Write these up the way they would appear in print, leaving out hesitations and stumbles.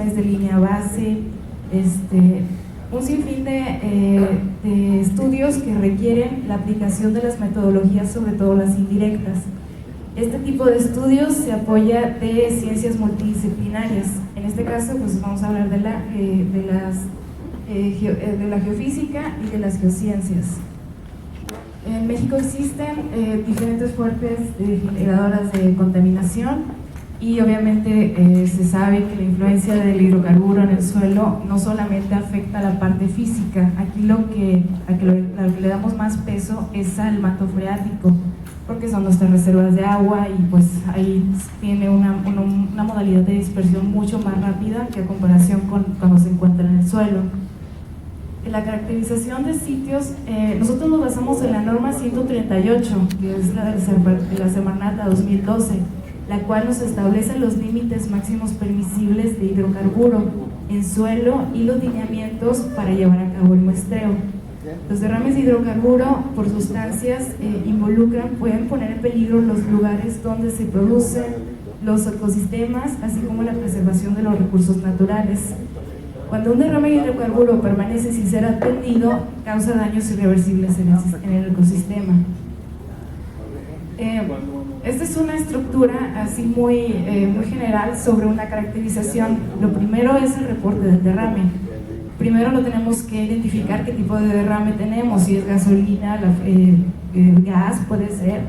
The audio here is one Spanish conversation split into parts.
exámenes de línea base, un sinfín de estudios que requieren la aplicación de las metodologías, sobre todo las indirectas. Este tipo de estudios se apoya de ciencias multidisciplinarias. En este caso, pues vamos a hablar de la geofísica y de las geociencias. En México existen diferentes fuentes generadoras de contaminación y obviamente se sabe que la influencia del hidrocarburo en el suelo no solamente afecta la parte física. Aquí lo que le damos más peso es al manto freático, porque son nuestras reservas de agua y pues ahí tiene una modalidad de dispersión mucho más rápida que a comparación con cuando se encuentra en el suelo. En la caracterización de sitios, nosotros nos basamos en la norma 138, que es la de la Semarnat 2012, la cual nos establece los límites máximos permisibles de hidrocarburo en suelo y los lineamientos para llevar a cabo el muestreo. Los derrames de hidrocarburo por sustancias pueden poner en peligro los lugares donde se producen, los ecosistemas, así como la preservación de los recursos naturales. Cuando un derrame de hidrocarburo permanece sin ser atendido, causa daños irreversibles en el ecosistema. Esta es una estructura así muy general sobre una caracterización. Lo primero es el reporte del derrame. Primero lo tenemos que identificar qué tipo de derrame tenemos, si es gasolina, gas puede ser,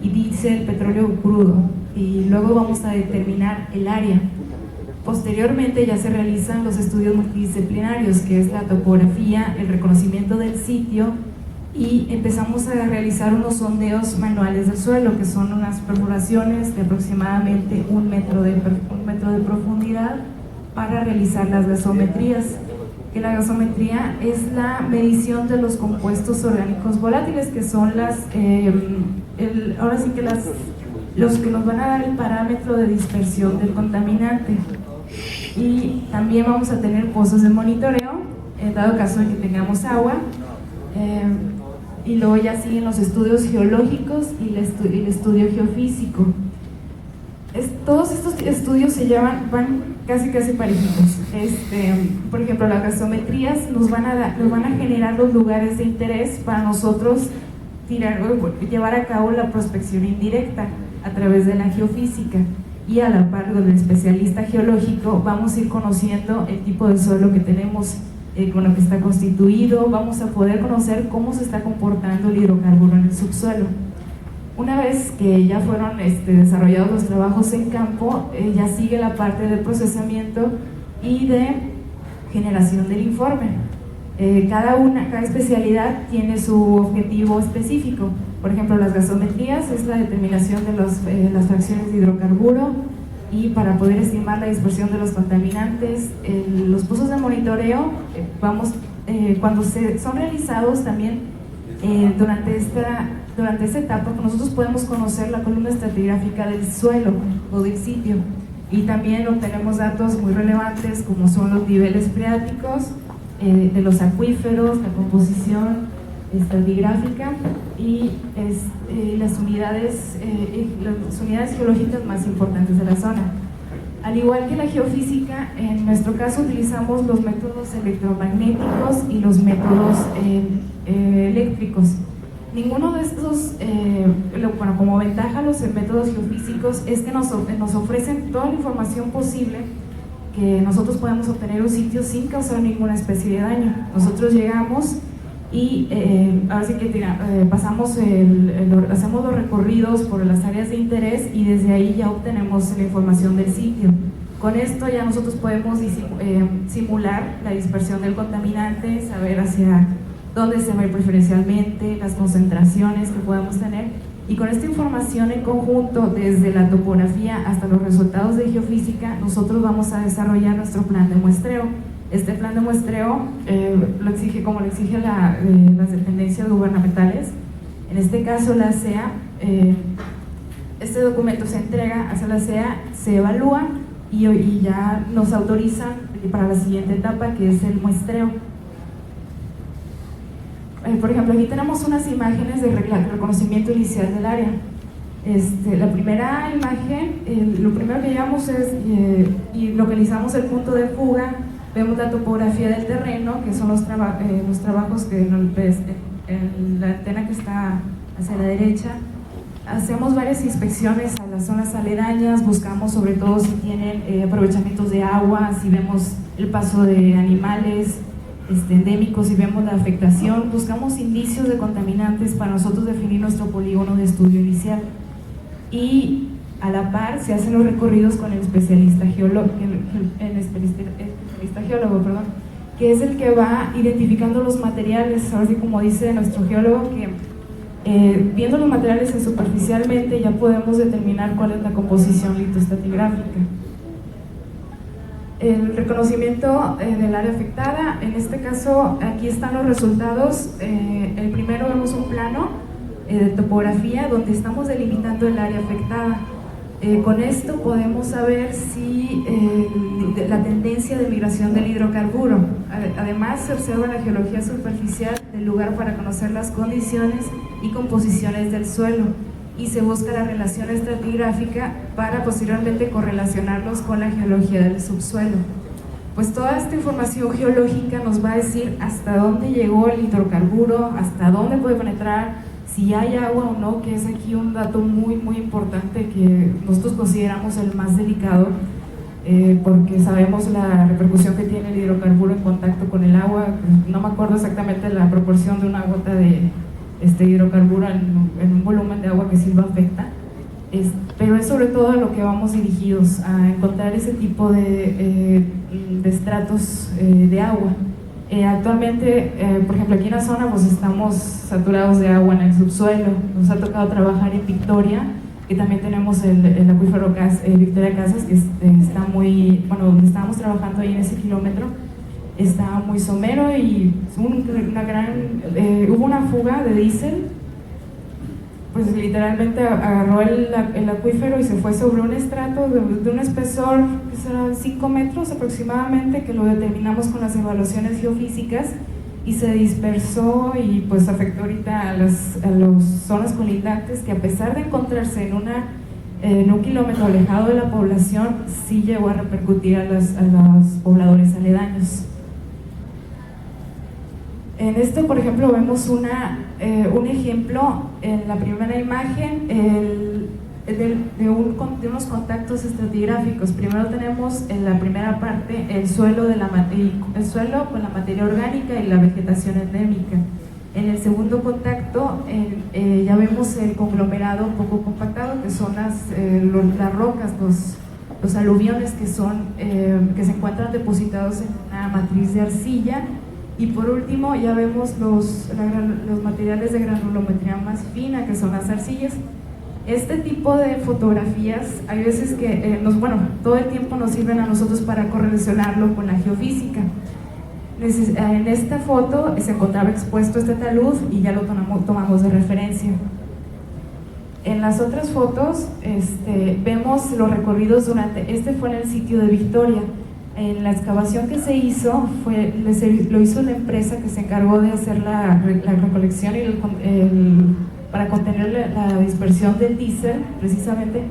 y diésel, petróleo crudo, y luego vamos a determinar el área. Posteriormente ya se realizan los estudios multidisciplinarios, que es la topografía, el reconocimiento del sitio, y empezamos a realizar unos sondeos manuales del suelo, que son unas perforaciones de aproximadamente un metro de profundidad para realizar las gasometrías. Que la gasometría es la medición de los compuestos orgánicos volátiles, que son ahora sí que los que nos van a dar el parámetro de dispersión del contaminante. Y también vamos a tener pozos de monitoreo, en dado caso de que tengamos agua, y luego ya siguen los estudios geológicos y el estudio geofísico. Todos estos estudios van casi parejitos. Por ejemplo, las gasometrías nos van a generar los lugares de interés para nosotros llevar a cabo la prospección indirecta a través de la geofísica, y a la par del especialista geológico vamos a ir conociendo el tipo de suelo que tenemos, con lo que está constituido, vamos a poder conocer cómo se está comportando el hidrocarburo en el subsuelo. Una vez que ya fueron desarrollados los trabajos en campo, ya sigue la parte del procesamiento y de generación del informe. Cada especialidad tiene su objetivo específico. Por ejemplo, las gasometrías es la determinación de las fracciones de hidrocarburo y para poder estimar la dispersión de los contaminantes. Los pozos de monitoreo, cuando son realizados también durante esta etapa, nosotros podemos conocer la columna estratigráfica del suelo o del sitio, y también obtenemos datos muy relevantes como son los niveles freáticos, de los acuíferos, la composición estratigráfica y las unidades geológicas más importantes de la zona. Al igual que la geofísica, en nuestro caso utilizamos los métodos electromagnéticos y los métodos eléctricos. Ninguno de estos, como ventaja los métodos geofísicos es que nos ofrecen toda la información posible que nosotros podemos obtener un sitio sin causar ninguna especie de daño. Nosotros llegamos y ahora sí que hacemos los recorridos por las áreas de interés y desde ahí ya obtenemos la información del sitio. Con esto ya nosotros podemos simular la dispersión del contaminante, saber hacia dónde se va a ir preferencialmente, las concentraciones que podemos tener, y con esta información en conjunto, desde la topografía hasta los resultados de geofísica, nosotros vamos a desarrollar nuestro plan de muestreo. Este plan de muestreo lo exige las dependencias gubernamentales. En este caso la CEA, este documento se entrega hacia la CEA, se evalúa y ya nos autorizan para la siguiente etapa, que es el muestreo. Por ejemplo, aquí tenemos unas imágenes de reconocimiento inicial del área. La primera imagen, lo primero que llevamos es y localizamos el punto de fuga, vemos la topografía del terreno, que son los trabajos que ves en la antena que está hacia la derecha. Hacemos varias inspecciones a las zonas aledañas, buscamos sobre todo si tienen aprovechamientos de agua, si vemos el paso de animales endémicos, si vemos la afectación, buscamos indicios de contaminantes para nosotros definir nuestro polígono de estudio inicial. Y a la par se hacen los recorridos con el especialista geólogo, que es el que va identificando los materiales, ahora sí como dice nuestro geólogo, que viendo los materiales superficialmente ya podemos determinar cuál es la composición litoestratigráfica. El reconocimiento del área afectada, en este caso aquí están los resultados. El primero vemos un plano de topografía donde estamos delimitando el área afectada. Con esto podemos saber si la tendencia de migración del hidrocarburo. Además se observa la geología superficial del lugar para conocer las condiciones y composiciones del suelo y se busca la relación estratigráfica para posteriormente correlacionarlos con la geología del subsuelo. Pues toda esta información geológica nos va a decir hasta dónde llegó el hidrocarburo, hasta dónde puede penetrar, si hay agua o no, que es aquí un dato muy importante que nosotros consideramos el más delicado, porque sabemos la repercusión que tiene el hidrocarburo en contacto con el agua. No me acuerdo exactamente la proporción de una gota de hidrocarburo en un volumen de agua que sí lo afecta, pero es sobre todo a lo que vamos dirigidos, a encontrar ese tipo de estratos de agua. Actualmente, por ejemplo, aquí en la zona pues estamos saturados de agua en el subsuelo. Nos ha tocado trabajar en Victoria, que también tenemos el acuífero Victoria Casas, que está muy, bueno, donde estábamos trabajando ahí en ese kilómetro, está muy somero y hubo una fuga de diésel, pues literalmente agarró el acuífero y se fue sobre un estrato de un espesor que será 5 metros aproximadamente, que lo determinamos con las evaluaciones geofísicas y se dispersó y pues afectó ahorita a las zonas colindantes, que a pesar de encontrarse en un kilómetro alejado de la población, sí llegó a repercutir a los pobladores aledaños. En esto, por ejemplo, vemos un ejemplo en la primera imagen de unos contactos estratigráficos. Primero tenemos en la primera parte el suelo con la materia orgánica y la vegetación endémica. En el segundo contacto ya vemos el conglomerado un poco compactado, que son las rocas, los aluviones que se encuentran depositados en una matriz de arcilla. Y por último ya vemos los materiales de granulometría más fina, que son las arcillas. Este tipo de fotografías hay veces que todo el tiempo nos sirven a nosotros para correlacionarlo con la geofísica. En esta foto se encontraba expuesto este talud y ya lo tomamos de referencia. En las otras fotos vemos los recorridos fue en el sitio de Victoria. En la excavación que se hizo, lo hizo la empresa que se encargó de hacer la recolección para contener la dispersión del diésel, precisamente,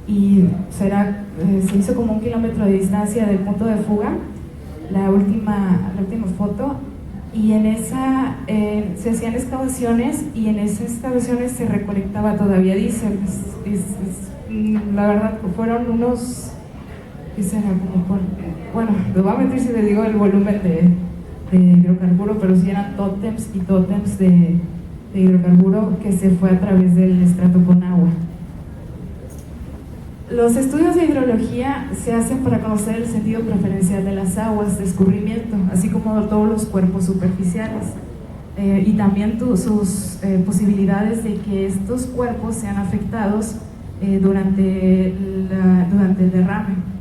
y se hizo como 1 kilómetro de distancia del punto de fuga, la última foto, y en esa se hacían excavaciones y en esas excavaciones se recolectaba todavía diésel. La verdad, fueron unos... les voy a mentir si les digo el volumen de hidrocarburo, pero sí eran tótems y tótems de hidrocarburo que se fue a través del estrato con agua. Los estudios de hidrología se hacen para conocer el sentido preferencial de las aguas de escurrimiento, así como de todos los cuerpos superficiales, y también sus posibilidades de que estos cuerpos sean afectados durante el derrame.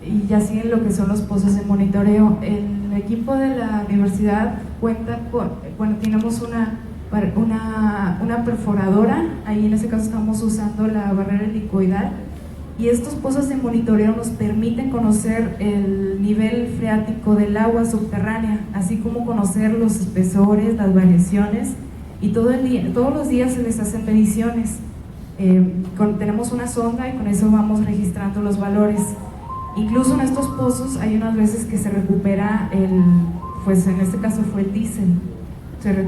Y ya siguen lo que son los pozos de monitoreo. El equipo de la universidad cuenta tenemos una perforadora, ahí en ese caso estamos usando la barrera helicoidal, y estos pozos de monitoreo nos permiten conocer el nivel freático del agua subterránea, así como conocer los espesores, las variaciones y todos los días se les hacen mediciones. Tenemos una sonda y con eso vamos registrando los valores. Incluso en estos pozos hay unas veces que se recupera pues en este caso fue el diésel,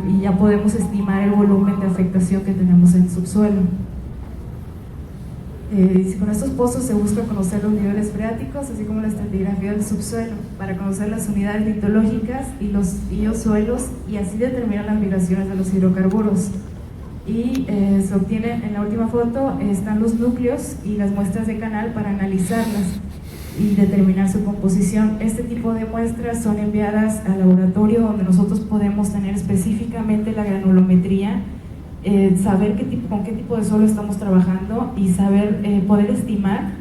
y ya podemos estimar el volumen de afectación que tenemos en el subsuelo. Con estos pozos se busca conocer los niveles freáticos, así como la estratigrafía del subsuelo, para conocer las unidades litológicas y los suelos, y así determinar las migraciones de los hidrocarburos. Y se obtienen, en la última foto están los núcleos y las muestras de canal para analizarlas y determinar su composición. Este tipo de muestras son enviadas al laboratorio, donde nosotros podemos tener específicamente la granulometría, saber con qué tipo de suelo estamos trabajando y poder estimar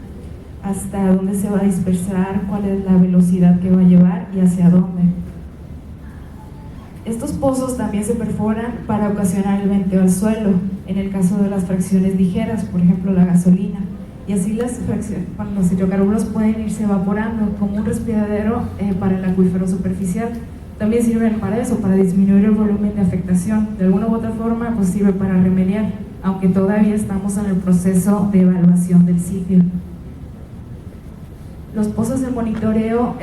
hasta dónde se va a dispersar, cuál es la velocidad que va a llevar y hacia dónde. Estos pozos también se perforan para ocasionar el venteo al suelo, en el caso de las fracciones ligeras, por ejemplo la gasolina, y así los hidrocarburos pueden irse evaporando como un respiradero para el acuífero superficial. También sirven para eso, para disminuir el volumen de afectación. De alguna u otra forma, pues sirve para remediar, aunque todavía estamos en el proceso de evaluación del sitio. Los pozos de monitoreo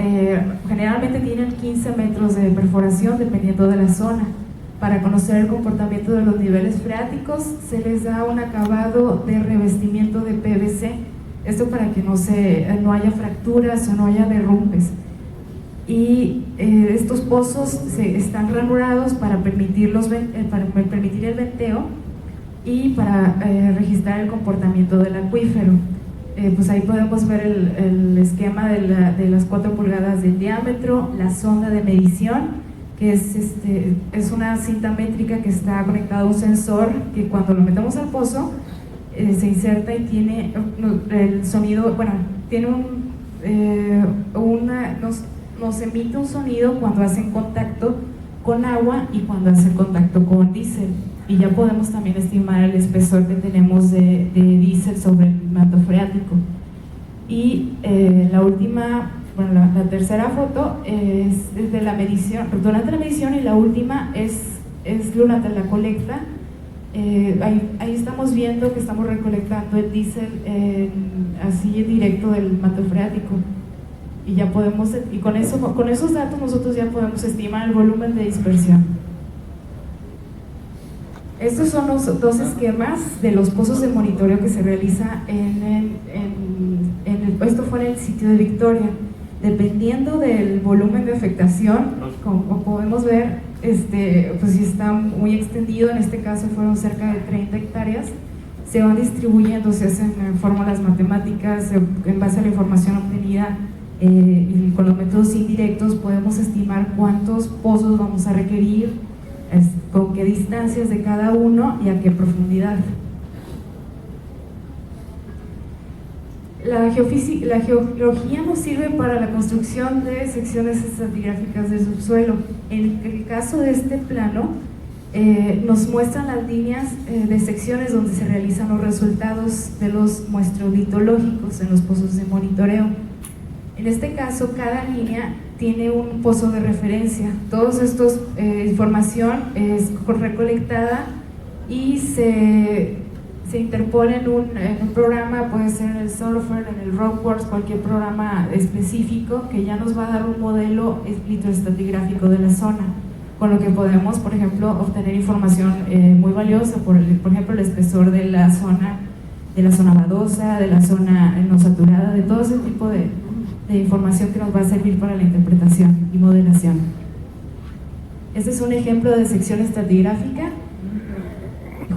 generalmente tienen 15 metros de perforación dependiendo de la zona. Para conocer el comportamiento de los niveles freáticos se les da un acabado de revestimiento de PVC, esto para que no haya fracturas o no haya derrumbes. Y estos pozos están ranurados para permitir el venteo y para registrar el comportamiento del acuífero. Pues ahí podemos ver el esquema de las 4 pulgadas de diámetro, la sonda de medición, que es una cinta métrica que está conectada a un sensor que cuando lo metemos al pozo se inserta y tiene el sonido, bueno, tiene nos emite un sonido cuando hacen contacto con agua y cuando hacen contacto con diésel, y ya podemos también estimar el espesor que tenemos de diésel sobre el manto freático. Y la tercera foto es desde la medición, durante la medición, y la última es durante la colecta. Ahí estamos viendo que estamos recolectando el diésel así directo del manto freático, y ya podemos, y con esos datos nosotros ya podemos estimar el volumen de dispersión. Estos son los 2 esquemas de los pozos de monitoreo que se realiza esto fue en el sitio de Victoria. Dependiendo del volumen de afectación, como podemos ver, pues si está muy extendido, en este caso fueron cerca de 30 hectáreas, se van distribuyendo, se hacen fórmulas matemáticas en base a la información obtenida, y con los métodos indirectos podemos estimar cuántos pozos vamos a requerir, con qué distancias de cada uno y a qué profundidad. La geología nos sirve para la construcción de secciones estratigráficas del subsuelo. En el caso de este plano, nos muestran las líneas de secciones donde se realizan los resultados de los muestreos litológicos en los pozos de monitoreo. En este caso, cada línea tiene un pozo de referencia. Todos estos información es recolectada y se interpone en un programa, puede ser en el Surfer, en el Rockworks, cualquier programa específico que ya nos va a dar un modelo litoestratigráfico de la zona, con lo que podemos, por ejemplo, obtener información muy valiosa, por ejemplo, el espesor de la zona badosa, de la zona no saturada, de todo ese tipo de información que nos va a servir para la interpretación y modelación. Este es un ejemplo de sección estratigráfica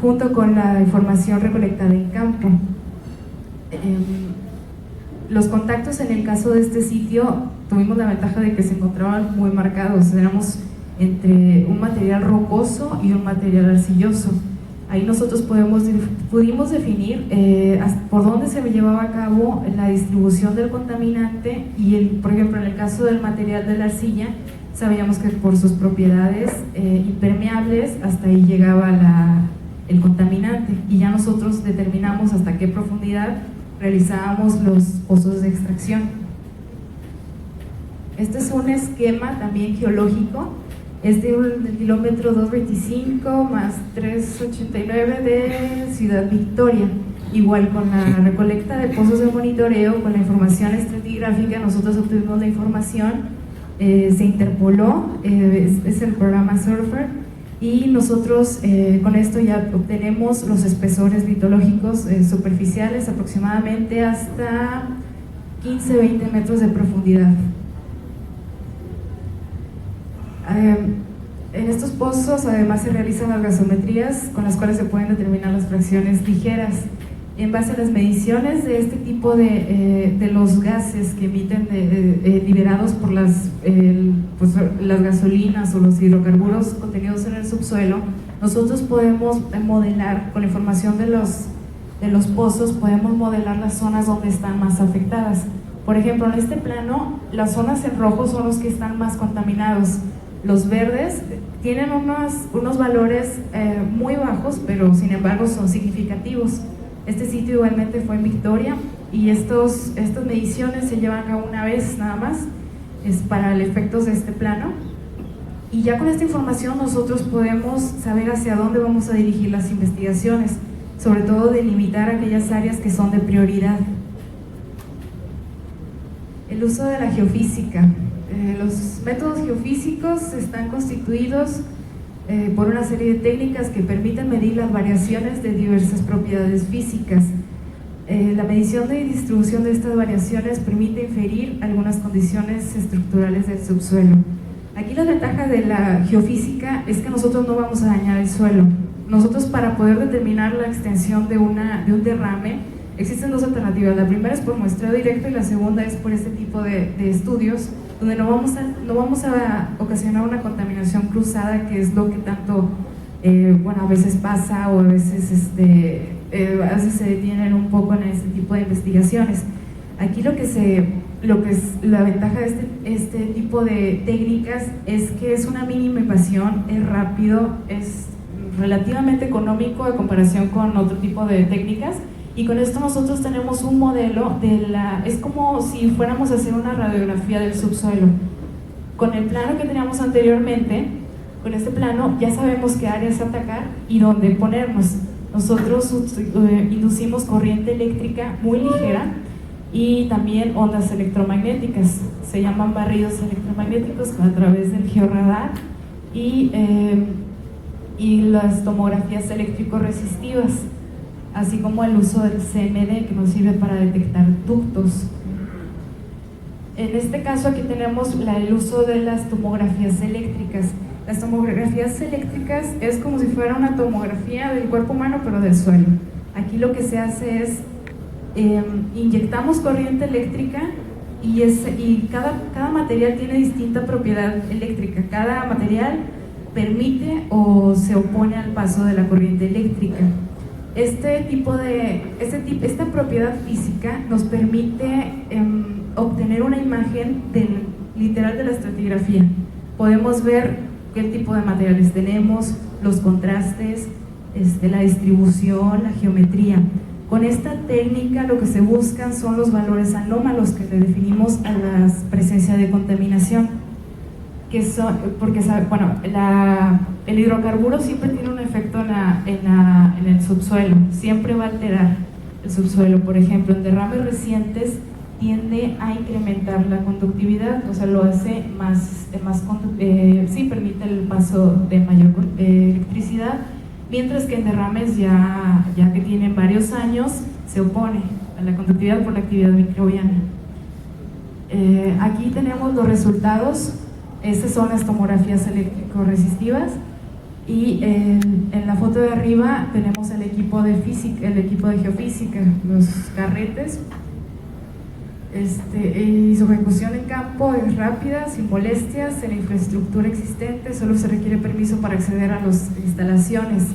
junto con la información recolectada en campo. Los contactos en el caso de este sitio tuvimos la ventaja de que se encontraban muy marcados, éramos entre un material rocoso y un material arcilloso. Ahí nosotros pudimos definir por dónde se llevaba a cabo la distribución del contaminante y, por ejemplo, en el caso del material de la arcilla, sabíamos que por sus propiedades impermeables hasta ahí llegaba el contaminante, y ya nosotros determinamos hasta qué profundidad realizábamos los pozos de extracción. Este es un esquema también geológico Es del kilómetro 225 más 389 de Ciudad Victoria. Igual con la recolecta de pozos de monitoreo, con la información estratigráfica, nosotros obtuvimos la información, se interpoló, es el programa Surfer, y nosotros con esto ya obtenemos los espesores litológicos superficiales aproximadamente hasta 15-20 metros de profundidad. En estos pozos además se realizan las gasometrías con las cuales se pueden determinar las fracciones ligeras. En base a las mediciones de este tipo de los gases que emiten liberados por las gasolinas o los hidrocarburos contenidos en el subsuelo, nosotros podemos modelar, con la información de los pozos, podemos modelar las zonas donde están más afectadas. Por ejemplo, en este plano, las zonas en rojo son los que están más contaminados. Los verdes tienen unos valores muy bajos, pero sin embargo son significativos. Este sitio igualmente fue en Victoria y estas mediciones se llevan a cabo una vez nada más, es para los efectos de este plano. Y ya con esta información nosotros podemos saber hacia dónde vamos a dirigir las investigaciones, sobre todo delimitar aquellas áreas que son de prioridad. El uso de la geofísica. Los métodos geofísicos están constituidos por una serie de técnicas que permiten medir las variaciones de diversas propiedades físicas. La medición de distribución de estas variaciones permite inferir algunas condiciones estructurales del subsuelo. Aquí la ventaja de la geofísica es que nosotros no vamos a dañar el suelo. Nosotros, para poder determinar la extensión de un derrame, existen dos alternativas. La primera es por muestreo directo y la segunda es por este tipo de estudios, donde no vamos a ocasionar una contaminación cruzada, que es lo que tanto a veces pasa, o a veces se detienen un poco en este tipo de investigaciones. Aquí lo que es la ventaja de este tipo de técnicas es que es una mínima invasión, es rápido, es relativamente económico en comparación con otro tipo de técnicas. Y con esto nosotros tenemos un modelo es como si fuéramos a hacer una radiografía del subsuelo. Con el plano que teníamos anteriormente, con este plano ya sabemos qué áreas atacar y dónde ponernos. Nosotros inducimos corriente eléctrica muy ligera y también ondas electromagnéticas. Se llaman barridos electromagnéticos a través del georradar y las tomografías eléctrico-resistivas, así como el uso del CMD, que nos sirve para detectar ductos. En este caso aquí tenemos el uso de las tomografías eléctricas. Las tomografías eléctricas es como si fuera una tomografía del cuerpo humano, pero del suelo. Aquí lo que se hace es inyectamos corriente eléctrica y cada material tiene distinta propiedad eléctrica. Cada material permite o se opone al paso de la corriente eléctrica. Esta propiedad física nos permite obtener una imagen literal de la estratigrafía. Podemos ver qué tipo de materiales tenemos, los contrastes, la distribución, la geometría. Con esta técnica lo que se buscan son los valores anómalos que le definimos a la presencia de contaminación, porque el hidrocarburo siempre tiene un efecto en el subsuelo, siempre va a alterar el subsuelo. Por ejemplo, en derrames recientes tiende a incrementar la conductividad, o sea, lo hace permite el paso de mayor electricidad, mientras que en derrames ya que tienen varios años se opone a la conductividad por la actividad microbiana. Aquí tenemos los resultados. Estas son las tomografías eléctrico-resistivas y en la foto de arriba tenemos el equipo de geofísica, los carretes. Y su ejecución en campo es rápida, sin molestias, en la infraestructura existente, solo se requiere permiso para acceder a las instalaciones.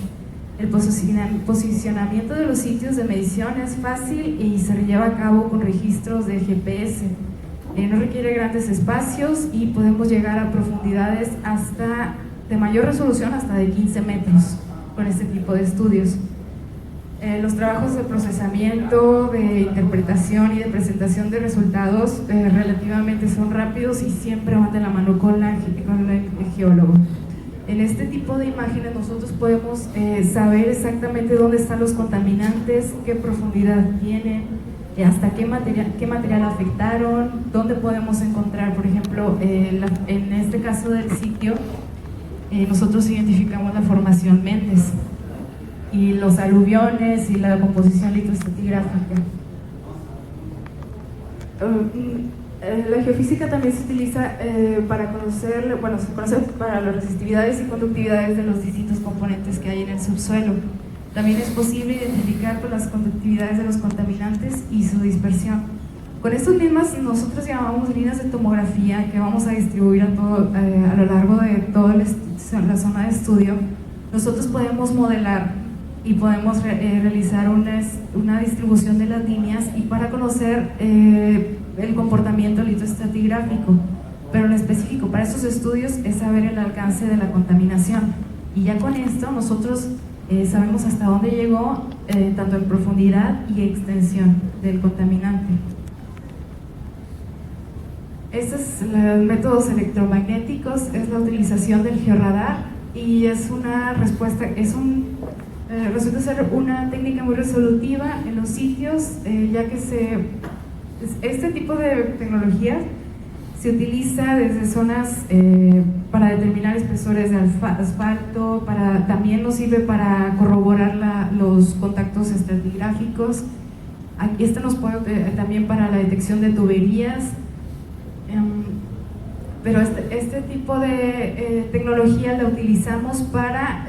El posicionamiento de los sitios de medición es fácil y se lleva a cabo con registros de GPS. No requiere grandes espacios y podemos llegar a profundidades de mayor resolución hasta de 15 metros con este tipo de estudios. Los trabajos de procesamiento, de interpretación y de presentación de resultados relativamente son rápidos y siempre van de la mano con el geólogo. En este tipo de imágenes nosotros podemos saber exactamente dónde están los contaminantes, qué profundidad tienen, hasta qué material afectaron, dónde podemos encontrar, por ejemplo, en este caso del sitio, nosotros identificamos la formación Méndez y los aluviones y la composición litroestratigráfica. La geofísica también se utiliza para conocer, bueno, se conoce para las resistividades y conductividades de los distintos componentes que hay en el subsuelo. También es posible identificar las conductividades de los contaminantes y su dispersión. Con estas mismas nosotros llamamos líneas de tomografía que vamos a distribuir a lo largo de toda la zona de estudio. Nosotros podemos modelar y podemos realizar una distribución de las líneas y para conocer el comportamiento litroestratigráfico, pero en específico para estos estudios es saber el alcance de la contaminación, y ya con esto nosotros sabemos hasta dónde llegó, tanto en profundidad y extensión del contaminante. Estos los métodos electromagnéticos, es la utilización del georradar, y es una respuesta, resulta ser una técnica muy resolutiva en los sitios, ya que este tipo de tecnología se utiliza desde zonas para determinar espesores de asfalto, también nos sirve para corroborar los contactos estratigráficos. Este nos puede también para la detección de tuberías, pero este tipo de tecnología la utilizamos para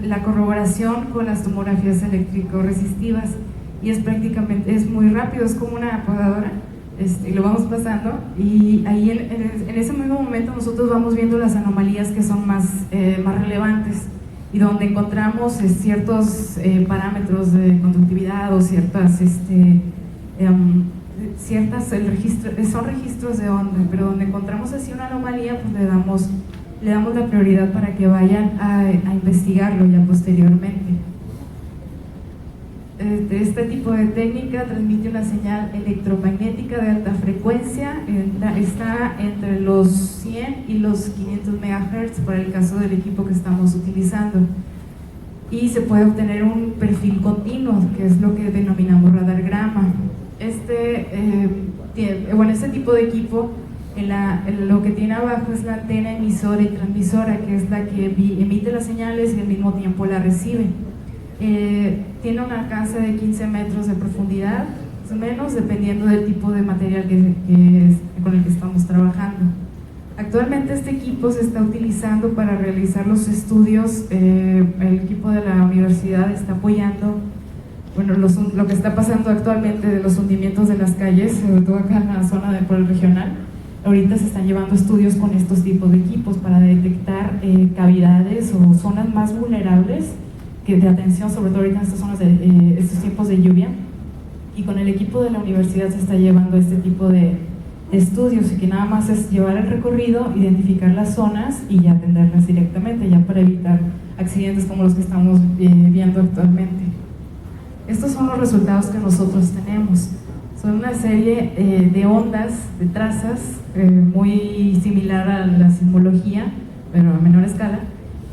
la corroboración con las tomografías eléctrico-resistivas, y es muy rápido, es como una podadora, y lo vamos pasando, y ahí en ese mismo momento nosotros vamos viendo las anomalías que son más relevantes, y donde encontramos ciertos parámetros de conductividad o son registros de onda, pero donde encontramos así una anomalía, pues le damos la prioridad para que vayan a investigarlo ya posteriormente. Este tipo de técnica transmite una señal electromagnética de alta frecuencia, está entre los 100 y los 500 MHz para el caso del equipo que estamos utilizando, y se puede obtener un perfil continuo, que es lo que denominamos radargrama. Este tipo de equipo, lo que tiene abajo es la antena emisora y transmisora, que es la que emite las señales y al mismo tiempo la recibe. Tiene un alcance de 15 metros de profundidad, más o menos, dependiendo del tipo de material con el que estamos trabajando. Actualmente este equipo se está utilizando para realizar los estudios. El equipo de la universidad está apoyando lo que está pasando actualmente de los hundimientos de las calles, sobre todo acá en la zona por el regional. Ahorita se están llevando estudios con estos tipos de equipos para detectar cavidades o zonas más vulnerables de atención, sobre todo ahorita en estas zonas de estos tiempos de lluvia, y con el equipo de la universidad se está llevando este tipo de estudios, y que nada más es llevar el recorrido, identificar las zonas y ya atenderlas directamente, ya para evitar accidentes como los que estamos viendo actualmente. Estos son los resultados que nosotros tenemos. Son una serie de ondas, de trazas, muy similar a la sismología, pero a menor escala,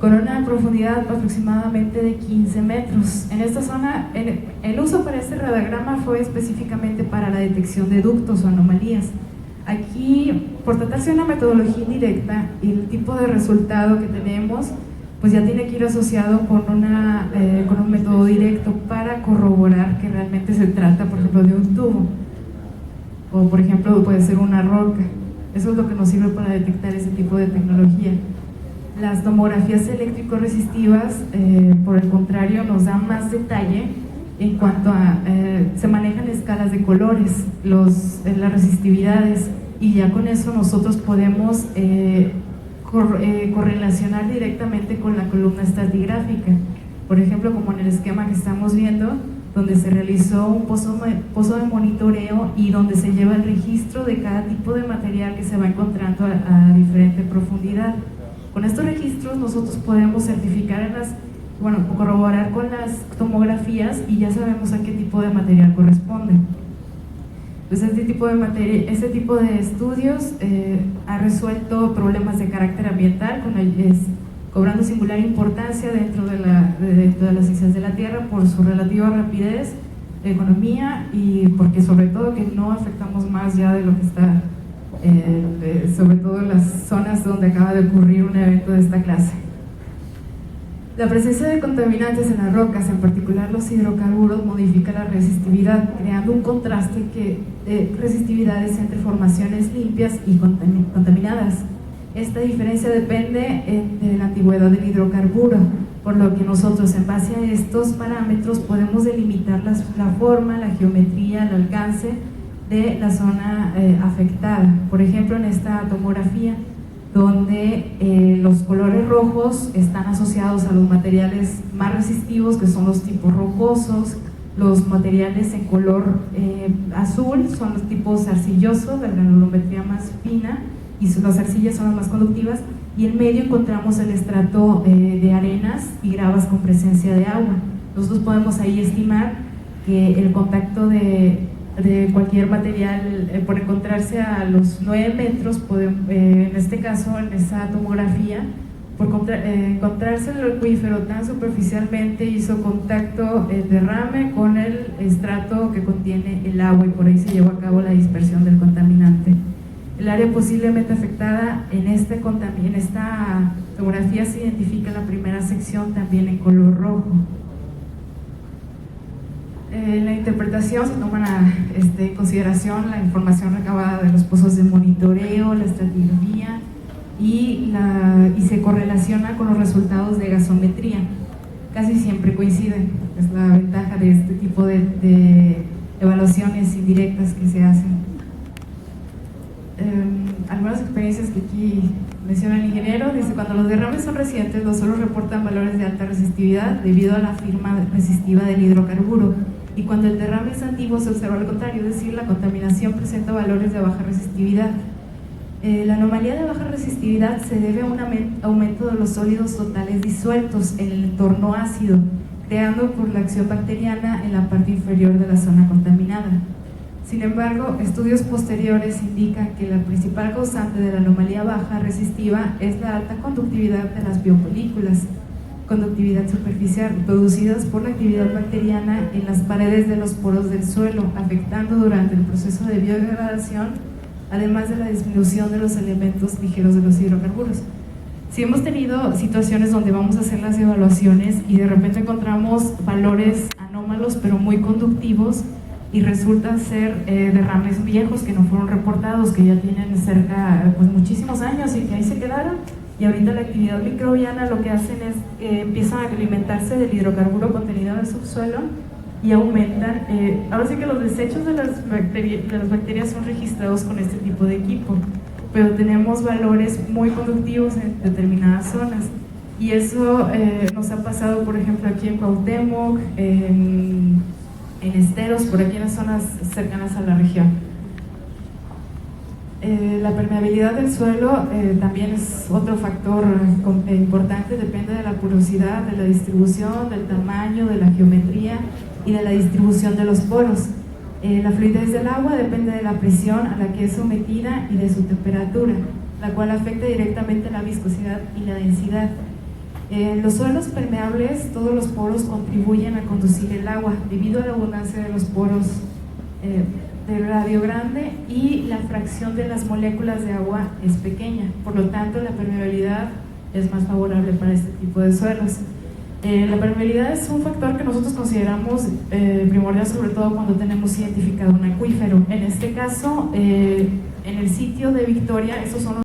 con una profundidad aproximadamente de 15 metros. En esta zona, el uso para este radagrama fue específicamente para la detección de ductos o anomalías. Aquí, por tratarse de una metodología indirecta, y el tipo de resultado que tenemos, pues ya tiene que ir asociado con un método directo para corroborar que realmente se trata, por ejemplo, de un tubo, o por ejemplo puede ser una roca. Eso es lo que nos sirve para detectar ese tipo de tecnología. Las tomografías eléctrico-resistivas, por el contrario, nos dan más detalle en cuanto a, se manejan escalas de colores, las resistividades, y ya con eso nosotros podemos correlacionar directamente con la columna estratigráfica. Por ejemplo, como en el esquema que estamos viendo, donde se realizó un pozo de monitoreo y donde se lleva el registro de cada tipo de material que se va encontrando a diferente profundidad. Con estos registros nosotros podemos certificar corroborar con las tomografías, y ya sabemos a qué tipo de material corresponde. Pues este tipo de estudios ha resuelto problemas de carácter ambiental cobrando singular importancia dentro de las ciencias de la Tierra por su relativa rapidez, economía y porque sobre todo que no afectamos más ya de lo que está, sobre todo en las zonas donde acaba de ocurrir un evento de esta clase. La presencia de contaminantes en las rocas, en particular los hidrocarburos, modifica la resistividad, creando un contraste de resistividades entre formaciones limpias y contaminadas. Esta diferencia depende de la antigüedad del hidrocarburo, por lo que nosotros en base a estos parámetros podemos delimitar la forma, la geometría, el alcance de la zona afectada. Por ejemplo, en esta tomografía, donde los colores rojos están asociados a los materiales más resistivos, que son los tipos rocosos. Los materiales en color azul son los tipos arcillosos, de la granulometría más fina, y las arcillas son las más conductivas, y en medio encontramos el estrato de arenas y gravas con presencia de agua. Nosotros podemos ahí estimar que el contacto de cualquier material, por encontrarse a los 9 metros, en este caso, en esa tomografía, por encontrarse el acuífero tan superficialmente, hizo contacto el derrame con el estrato que contiene el agua, y por ahí se llevó a cabo la dispersión del contaminante. El área posiblemente afectada en esta tomografía se identifica en la primera sección también en color rojo. En la interpretación se toman en consideración la información recabada de los pozos de monitoreo, la estratigrafía y se correlaciona con los resultados de gasometría. Casi siempre coinciden, es la ventaja de este tipo de evaluaciones indirectas que se hacen. Algunas experiencias que aquí menciona el ingeniero, dice: cuando los derrames son recientes, los suelos reportan valores de alta resistividad debido a la firma resistiva del hidrocarburo, y cuando el derrame es antiguo se observa lo contrario, es decir, la contaminación presenta valores de baja resistividad. La anomalía de baja resistividad se debe a un aumento de los sólidos totales disueltos en el entorno ácido, creando por la acción bacteriana en la parte inferior de la zona contaminada. Sin embargo, estudios posteriores indican que la principal causante de la anomalía baja resistiva es la alta conductividad de las biopelículas, conductividad superficial, producidas por la actividad bacteriana en las paredes de los poros del suelo, afectando durante el proceso de biodegradación, además de la disminución de los elementos ligeros de los hidrocarburos. Si hemos tenido situaciones donde vamos a hacer las evaluaciones y de repente encontramos valores anómalos pero muy conductivos, y resultan ser derrames viejos que no fueron reportados, que ya tienen cerca, muchísimos años y que ahí se quedaron, y ahorita la actividad microbiana lo que hacen es empiezan a alimentarse del hidrocarburo contenido en el subsuelo y aumentan. Ahora sí que los desechos de las bacterias son registrados con este tipo de equipo, pero tenemos valores muy conductivos en determinadas zonas, y eso nos ha pasado, por ejemplo, aquí en Cuauhtémoc, en Esteros, por aquí en las zonas cercanas a la región. La permeabilidad del suelo también es otro factor importante, depende de la porosidad, de la distribución, del tamaño, de la geometría y de la distribución de los poros. La fluidez del agua depende de la presión a la que es sometida y de su temperatura, la cual afecta directamente la viscosidad y la densidad. En los suelos permeables, todos los poros contribuyen a conducir el agua debido a la abundancia de los poros de radio grande, y la fracción de las moléculas de agua es pequeña, por lo tanto la permeabilidad es más favorable para este tipo de suelos. La permeabilidad es un factor que nosotros consideramos primordial, sobre todo cuando tenemos identificado un acuífero. En este caso, en el sitio de Victoria, estos son los